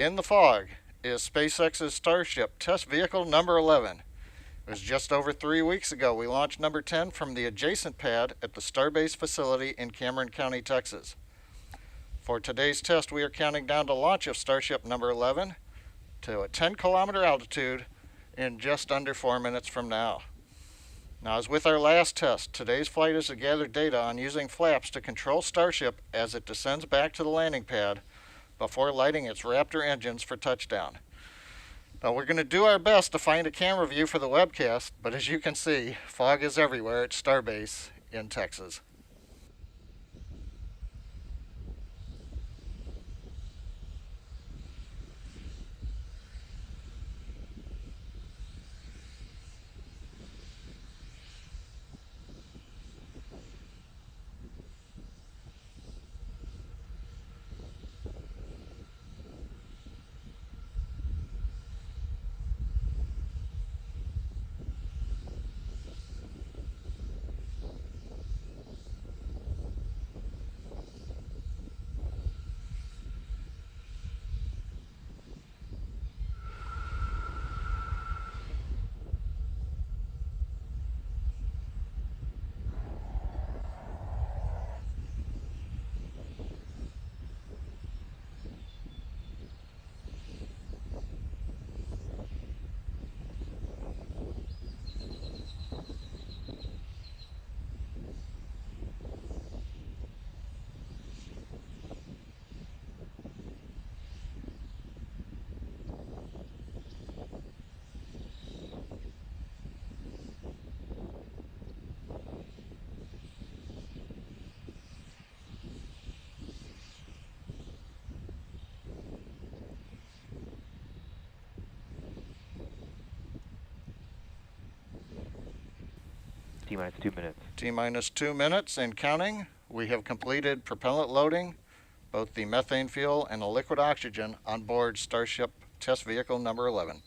In the fog is SpaceX's Starship test vehicle number 11. It was just over 3 weeks ago we launched number 10 from the adjacent pad at the Starbase facility in Cameron County, Texas. For today's test, we are counting down to launch of Starship number 11 to a 10-kilometer altitude in just under 4 minutes from now. Now, as with our last test, today's flight is to gather data on using flaps to control Starship as it descends back to the landing pad before lighting its Raptor engines for touchdown. Now, we're going to do our best to find a camera view for the webcast, but as you can see, fog is everywhere at Starbase in Texas. T-minus 2 minutes. T-minus 2 minutes and counting. We have completed propellant loading, both the methane fuel and the liquid oxygen on board Starship test vehicle number 11.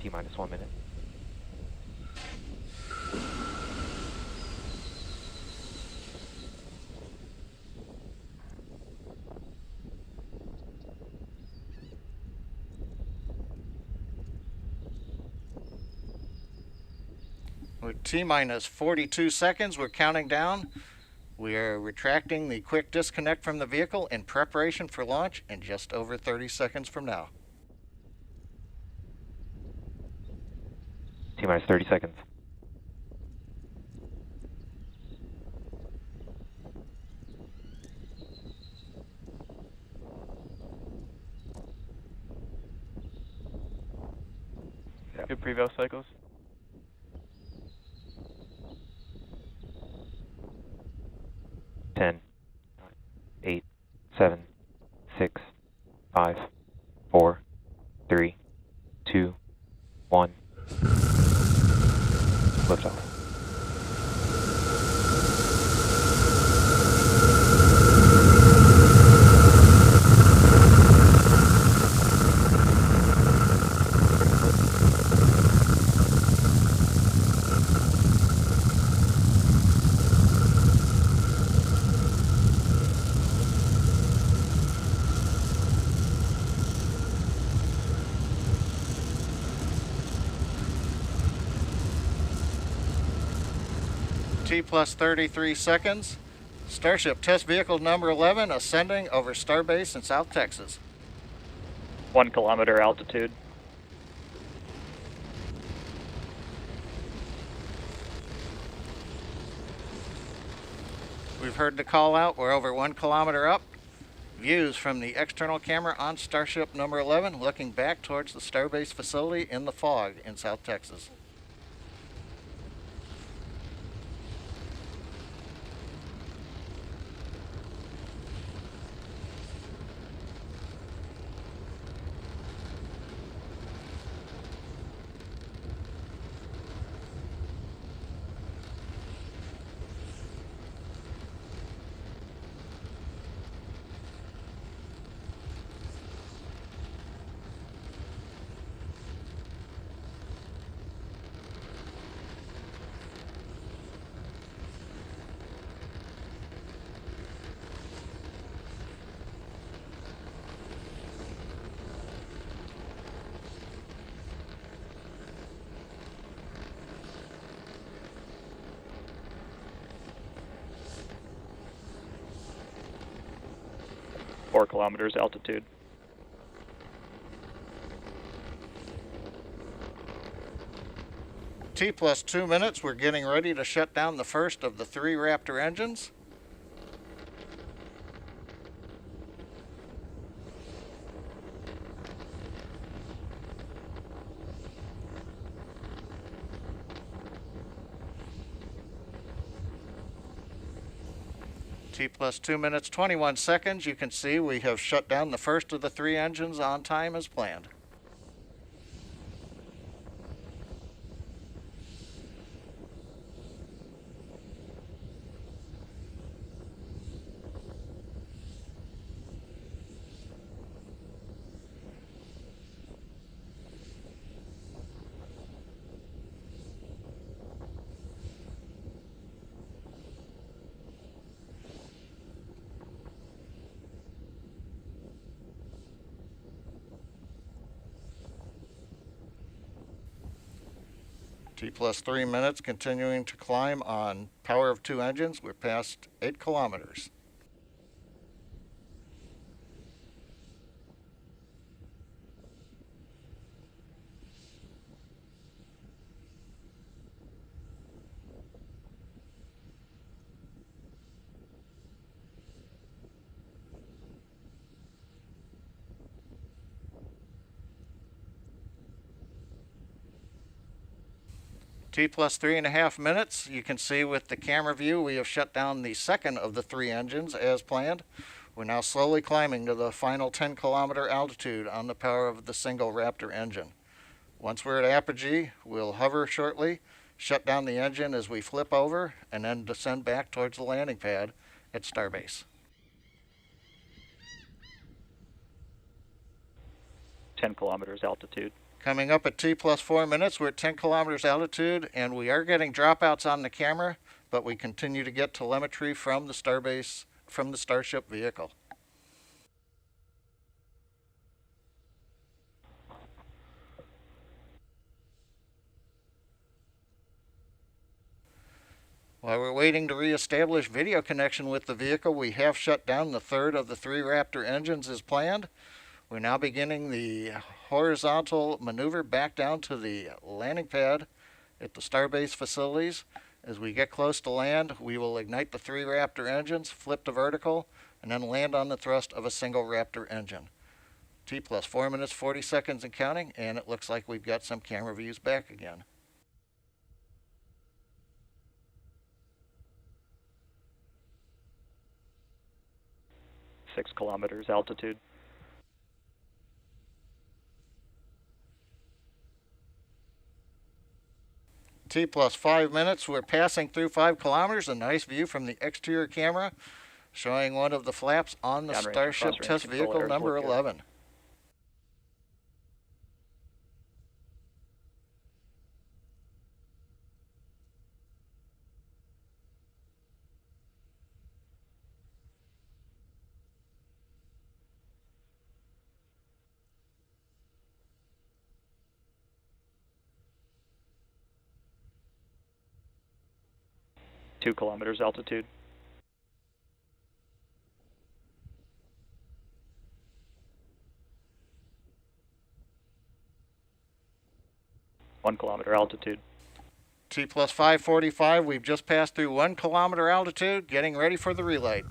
T-minus 1 minute. With T-minus 42 seconds, we're counting down. We are retracting the quick disconnect from the vehicle in preparation for launch in just over 30 seconds from now. T-minus 30 seconds. Good preval cycles. 10, 8, 7, 6, 5, 4, 3, 2, 1. Liftoff. T plus 33 seconds. Starship test vehicle number 11 ascending over Starbase in South Texas. 1 kilometer altitude. We've heard the call out. We're over 1 kilometer up. Views from the external camera on Starship number 11, looking back towards the Starbase facility in the fog in South Texas. Four kilometers altitude. T plus 2 minutes, we're getting ready to shut down the first of the 3 Raptor engines. T plus 2 minutes, 21 seconds. You can see we have shut down the first of the 3 engines on time as planned. T plus 3 minutes, continuing to climb on power of 2 engines. We're past 8 kilometers. T plus 3.5 minutes. You can see with the camera view we have shut down the second of the 3 engines as planned. We're now slowly climbing to the final 10-kilometer altitude on the power of the single Raptor engine. Once we're at apogee, we'll hover shortly, shut down the engine as we flip over, and then descend back towards the landing pad at Starbase. 10 kilometers altitude. Coming up at T plus 4 minutes, we're at 10 kilometers altitude, and we are getting dropouts on the camera, but we continue to get telemetry from the Starbase, from the Starship vehicle. While we're waiting to reestablish video connection with the vehicle, we have shut down the third of the 3 Raptor engines as planned. We're now beginning the horizontal maneuver back down to the landing pad at the Starbase facilities. As we get close to land, we will ignite the 3 Raptor engines, flip to vertical, and then land on the thrust of a single Raptor engine. T plus 4 minutes, 40 seconds and counting, and it looks like we've got some camera views back again. Six kilometers altitude. T plus 5 minutes, we're passing through 5 kilometers, a nice view from the exterior camera showing one of the flaps on the Downrange, Starship cross-range test control vehicle errors number look good. 11. Two kilometers altitude. One kilometer altitude. T plus 545, we've just passed through 1 kilometer altitude, getting ready for the relight.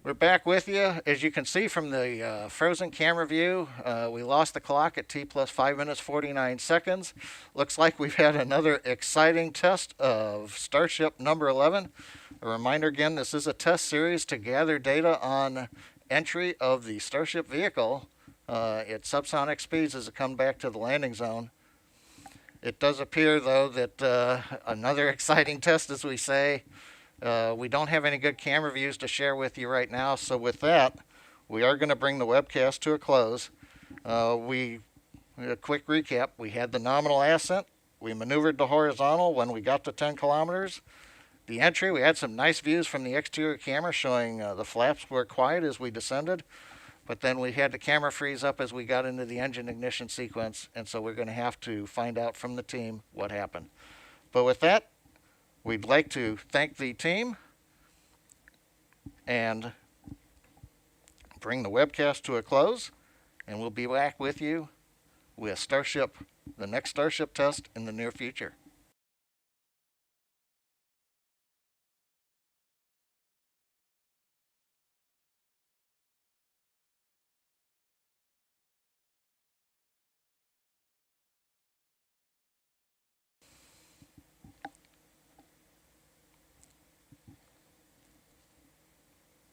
We're back with you. As you can see from the frozen camera view, we lost the clock at T plus 5 minutes 49 seconds. Looks like we've had another exciting test of Starship number 11. A reminder again, this is a test series to gather data on entry of the Starship vehicle at subsonic speeds as it comes back to the landing zone. It does appear, though, that another exciting test, as we say. We don't have any good camera views to share with you right now, so with that, we are going to bring the webcast to a close. A quick recap, we had the nominal ascent, we maneuvered the horizontal when we got to 10 kilometers. The entry, we had some nice views from the exterior camera showing the flaps were quiet as we descended, but then we had the camera freeze up as we got into the engine ignition sequence, and so we're going to have to find out from the team what happened. But with that, we'd like to thank the team and bring the webcast to a close, and we'll be back with you with Starship, the next Starship test in the near future.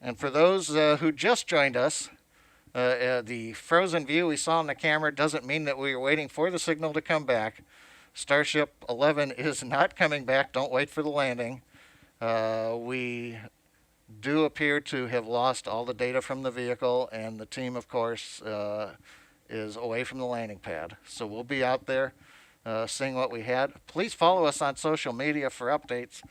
And for those who just joined us, the frozen view we saw on the camera doesn't mean that we are waiting for the signal to come back. Starship 11 is not coming back. Don't wait for the landing. We do appear to have lost all the data from the vehicle, and the team, of course, is away from the landing pad. So we'll be out there seeing what we had. Please follow us on social media for updates.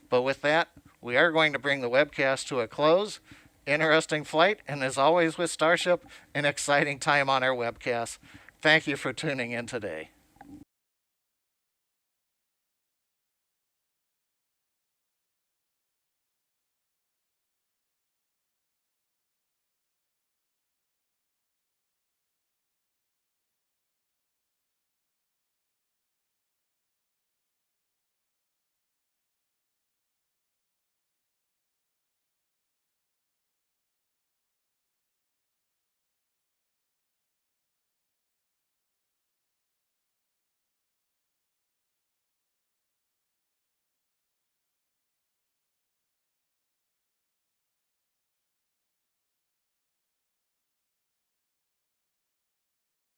But with that, we are going to bring the webcast to a close. Interesting flight, and as always with Starship, an exciting time on our webcast. Thank you for tuning in today.